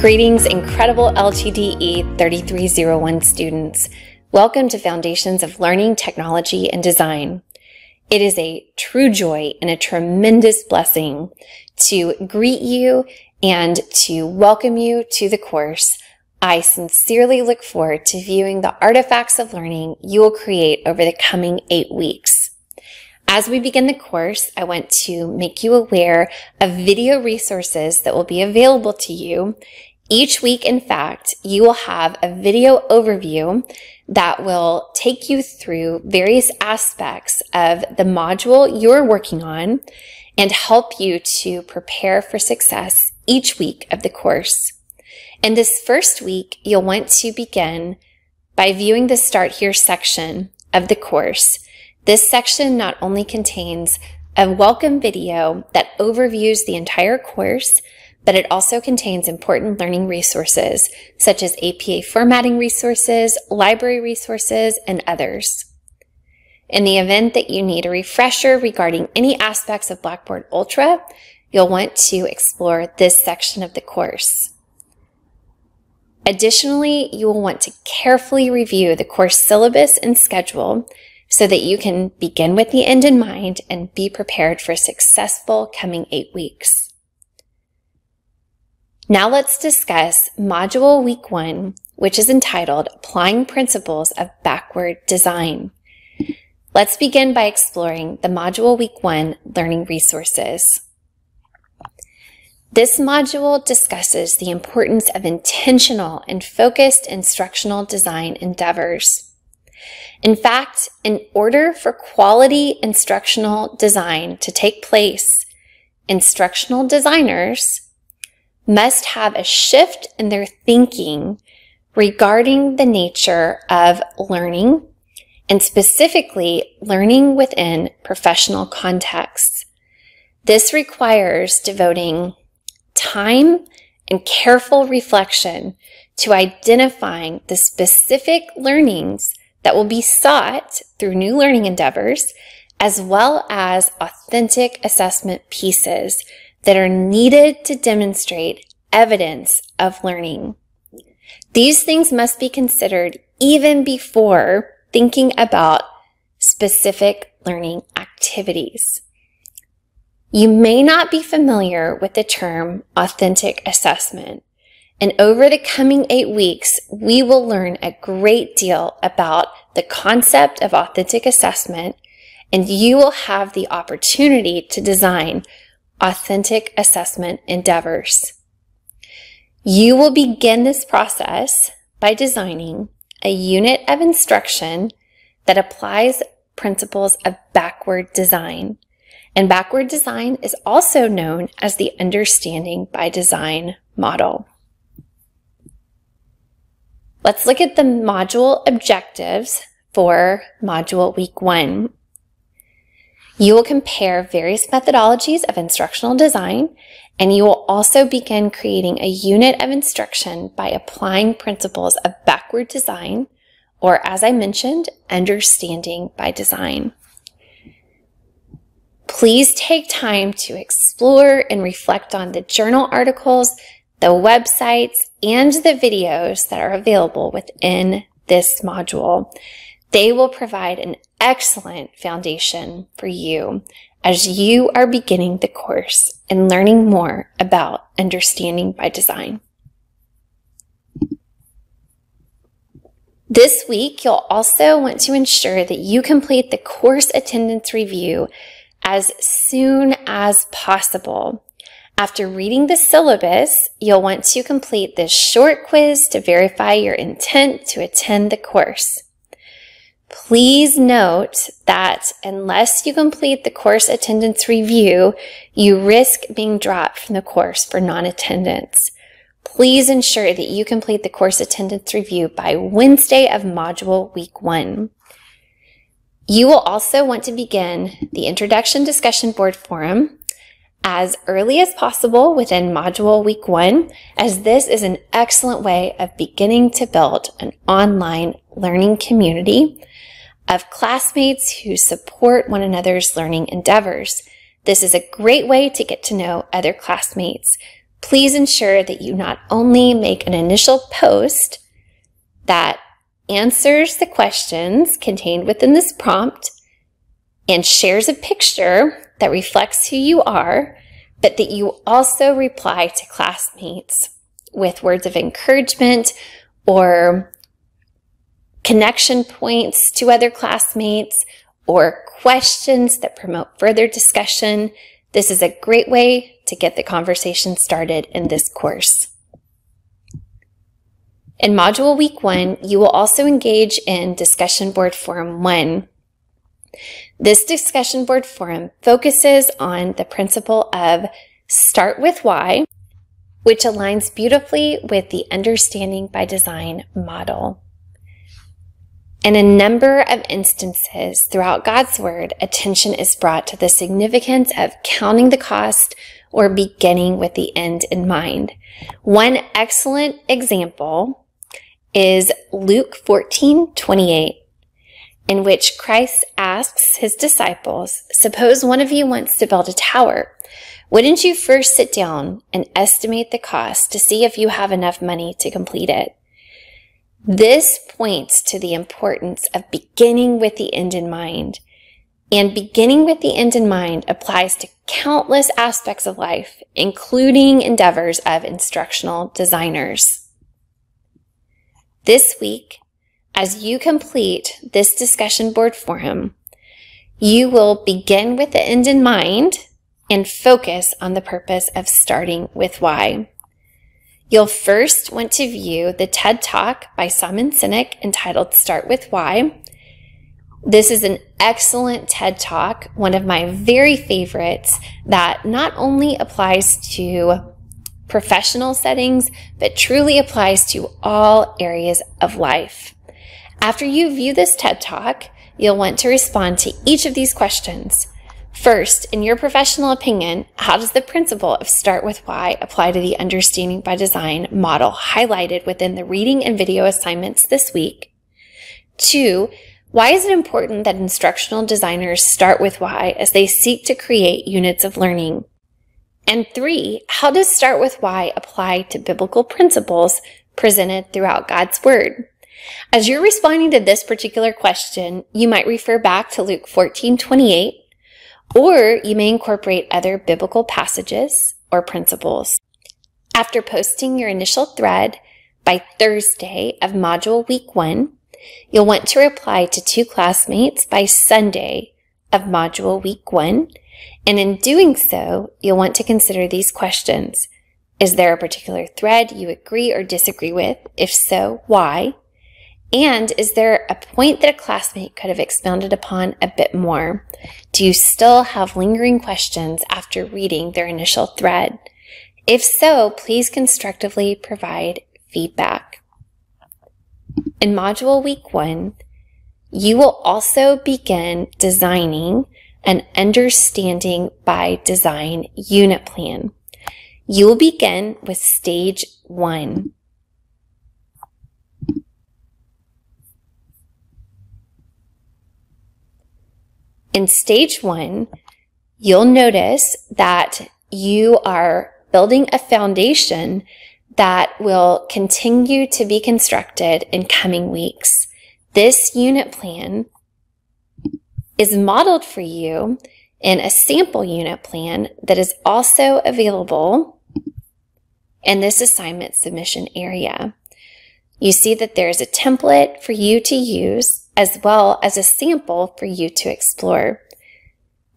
Greetings, incredible LTDE 3301 students. Welcome to Foundations of Learning, Technology, and Design. It is a true joy and a tremendous blessing to greet you and to welcome you to the course. I sincerely look forward to viewing the artifacts of learning you will create over the coming 8 weeks. As we begin the course, I want to make you aware of video resources that will be available to you. Each week, in fact, you will have a video overview that will take you through various aspects of the module you're working on and help you to prepare for success each week of the course. In this first week, you'll want to begin by viewing the Start Here section of the course. This section not only contains a welcome video that overviews the entire course, but it also contains important learning resources such as APA formatting resources, library resources, and others. In the event that you need a refresher regarding any aspects of Blackboard Ultra, you'll want to explore this section of the course. Additionally, you will want to carefully review the course syllabus and schedule so that you can begin with the end in mind and be prepared for a successful coming 8 weeks. Now let's discuss Module Week 1, which is entitled Applying Principles of Backward Design. Let's begin by exploring the Module Week 1 learning resources. This module discusses the importance of intentional and focused instructional design endeavors. In fact, in order for quality instructional design to take place, instructional designers must have a shift in their thinking regarding the nature of learning, and specifically learning within professional contexts. This requires devoting time and careful reflection to identifying the specific learnings that will be sought through new learning endeavors, as well as authentic assessment pieces that are needed to demonstrate evidence of learning. These things must be considered even before thinking about specific learning activities. You may not be familiar with the term authentic assessment, and over the coming 8 weeks, we will learn a great deal about the concept of authentic assessment, and you will have the opportunity to design authentic assessment endeavors. You will begin this process by designing a unit of instruction that applies principles of backward design. And backward design is also known as the Understanding by Design model. Let's look at the module objectives for Module Week 1. You will compare various methodologies of instructional design, and you will also begin creating a unit of instruction by applying principles of backward design, or as I mentioned, Understanding by Design. Please take time to explore and reflect on the journal articles, the websites, and the videos that are available within this module. They will provide an excellent foundation for you as you are beginning the course and learning more about Understanding by Design. This week, you'll also want to ensure that you complete the course attendance review as soon as possible. After reading the syllabus, you'll want to complete this short quiz to verify your intent to attend the course. Please note that unless you complete the course attendance review, you risk being dropped from the course for non-attendance. Please ensure that you complete the course attendance review by Wednesday of Module Week 1. You will also want to begin the Introduction Discussion Board Forum as early as possible within Module Week 1, as this is an excellent way of beginning to build an online learning community of classmates who support one another's learning endeavors. This is a great way to get to know other classmates. please ensure that you not only make an initial post that answers the questions contained within this prompt and shares a picture that reflects who you are, but that you also reply to classmates with words of encouragement or connection points to other classmates or questions that promote further discussion. This is a great way to get the conversation started in this course. In Module Week 1, you will also engage in Discussion Board Forum 1. This discussion board forum focuses on the principle of start with why, which aligns beautifully with the Understanding by Design model. In a number of instances throughout God's Word, attention is brought to the significance of counting the cost or beginning with the end in mind. One excellent example is Luke 14:28. In which Christ asks his disciples, suppose one of you wants to build a tower. Wouldn't you first sit down and estimate the cost to see if you have enough money to complete it? This points to the importance of beginning with the end in mind. And beginning with the end in mind applies to countless aspects of life, including endeavors of instructional designers. This week, as you complete this discussion board forum, you will begin with the end in mind and focus on the purpose of starting with why. You'll first want to view the TED Talk by Simon Sinek entitled Start with Why. This is an excellent TED Talk, one of my very favorites, that not only applies to professional settings, but truly applies to all areas of life. After you view this TED Talk, you'll want to respond to each of these questions. First, in your professional opinion, how does the principle of start with why apply to the Understanding by Design model highlighted within the reading and video assignments this week? 2, why is it important that instructional designers start with why as they seek to create units of learning? And 3, how does start with why apply to biblical principles presented throughout God's Word? As you're responding to this particular question, you might refer back to Luke 14:28, or you may incorporate other biblical passages or principles. After posting your initial thread by Thursday of Module Week 1, you'll want to reply to 2 classmates by Sunday of Module Week 1, and in doing so, you'll want to consider these questions. Is there a particular thread you agree or disagree with? If so, why? And is there a point that a classmate could have expounded upon a bit more? Do you still have lingering questions after reading their initial thread? If so, please constructively provide feedback. In Module Week 1, you will also begin designing an Understanding by Design unit plan. You will begin with Stage 1. In Stage 1, you'll notice that you are building a foundation that will continue to be constructed in coming weeks. This unit plan is modeled for you in a sample unit plan that is also available in this assignment submission area. You see that there's a template for you to use as well as a sample for you to explore.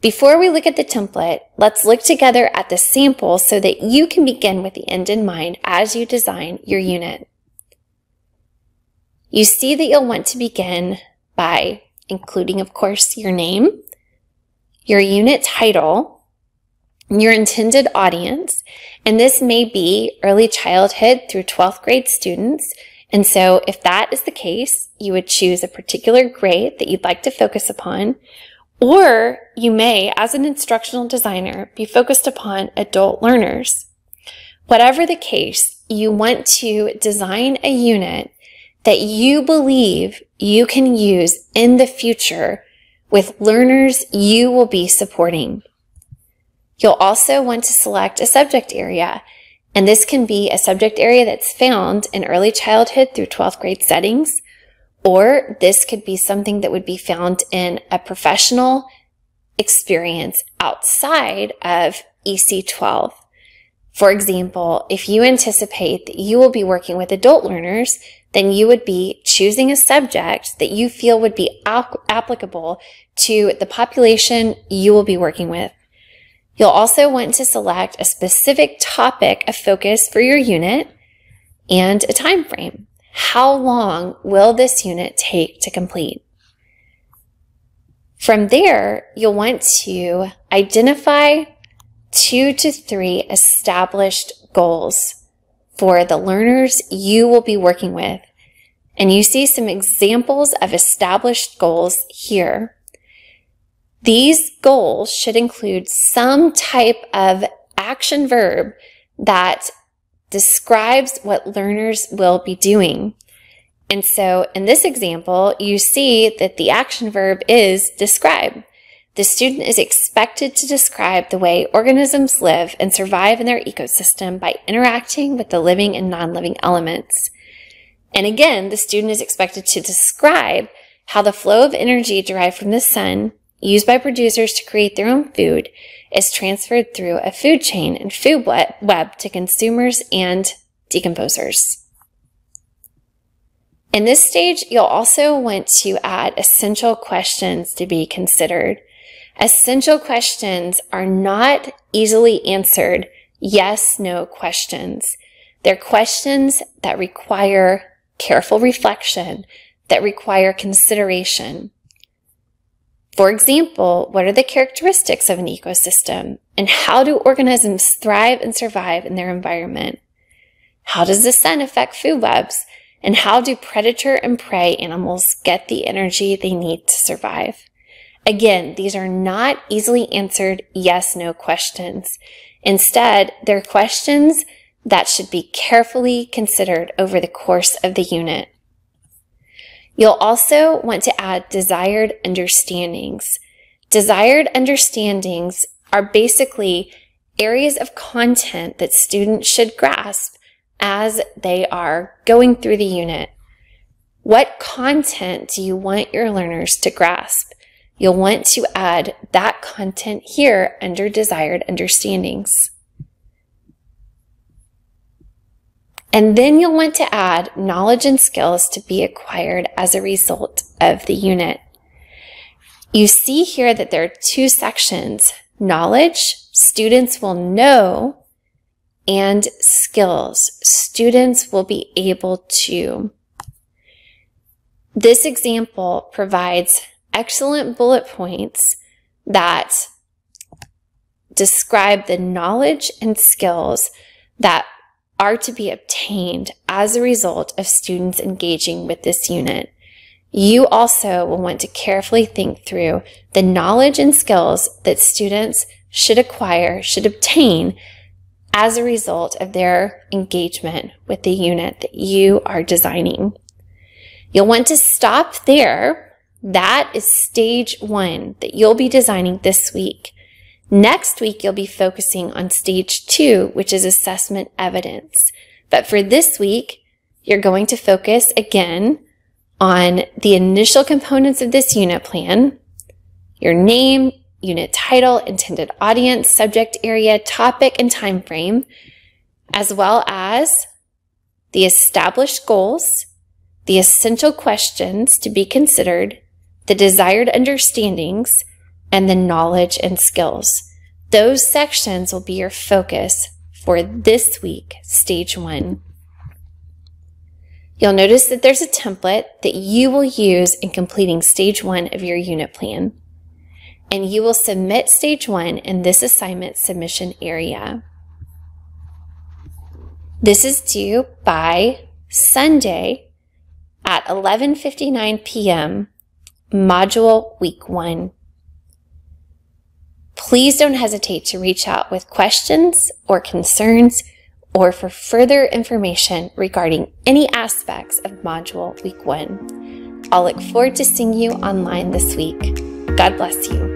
Before we look at the template, let's look together at the sample so that you can begin with the end in mind as you design your unit. You see that you'll want to begin by including, of course, your name, your unit title, your intended audience, and this may be early childhood through 12th grade students. And so if that is the case, you would choose a particular grade that you'd like to focus upon, or you may, as an instructional designer, be focused upon adult learners. Whatever the case, you want to design a unit that you believe you can use in the future with learners you will be supporting. You'll also want to select a subject area. And this can be a subject area that's found in early childhood through 12th grade settings, or this could be something that would be found in a professional experience outside of EC12. For example, if you anticipate that you will be working with adult learners, then you would be choosing a subject that you feel would be applicable to the population you will be working with. You'll also want to select a specific topic of focus for your unit and a time frame. How long will this unit take to complete? From there, you'll want to identify 2 to 3 established goals for the learners you will be working with. And you see some examples of established goals here. These goals should include some type of action verb that describes what learners will be doing. And so in this example, you see that the action verb is describe. The student is expected to describe the way organisms live and survive in their ecosystem by interacting with the living and non-living elements. And again, the student is expected to describe how the flow of energy derived from the sun, used by producers to create their own food, is transferred through a food chain and food web to consumers and decomposers. In this stage, you'll also want to add essential questions to be considered. Essential questions are not easily answered yes/no questions. They're questions that require careful reflection, that require consideration. For example, what are the characteristics of an ecosystem, and how do organisms thrive and survive in their environment? How does the sun affect food webs, and how do predator and prey animals get the energy they need to survive? Again, these are not easily answered yes/no questions. Instead, they're questions that should be carefully considered over the course of the unit. You'll also want to add desired understandings. Desired understandings are basically areas of content that students should grasp as they are going through the unit. What content do you want your learners to grasp? You'll want to add that content here under desired understandings. And then you'll want to add knowledge and skills to be acquired as a result of the unit. You see here that there are 2 sections: knowledge, students will know, and skills, students will be able to. This example provides excellent bullet points that describe the knowledge and skills that are to be obtained as a result of students engaging with this unit. You also will want to carefully think through the knowledge and skills that students should acquire, should obtain as a result of their engagement with the unit that you are designing. You'll want to stop there. That is stage 1 that you'll be designing this week. Next week, you'll be focusing on stage 2, which is assessment evidence. But for this week, you're going to focus again on the initial components of this unit plan: your name, unit title, intended audience, subject area, topic, and time frame, as well as the established goals, the essential questions to be considered, the desired understandings, and the knowledge and skills. Those sections will be your focus for this week, stage 1. You'll notice that there's a template that you will use in completing stage 1 of your unit plan. And you will submit stage 1 in this assignment submission area. This is due by Sunday at 11:59 p.m., module week 1. Please don't hesitate to reach out with questions or concerns or for further information regarding any aspects of module week 1. I'll look forward to seeing you online this week. God bless you.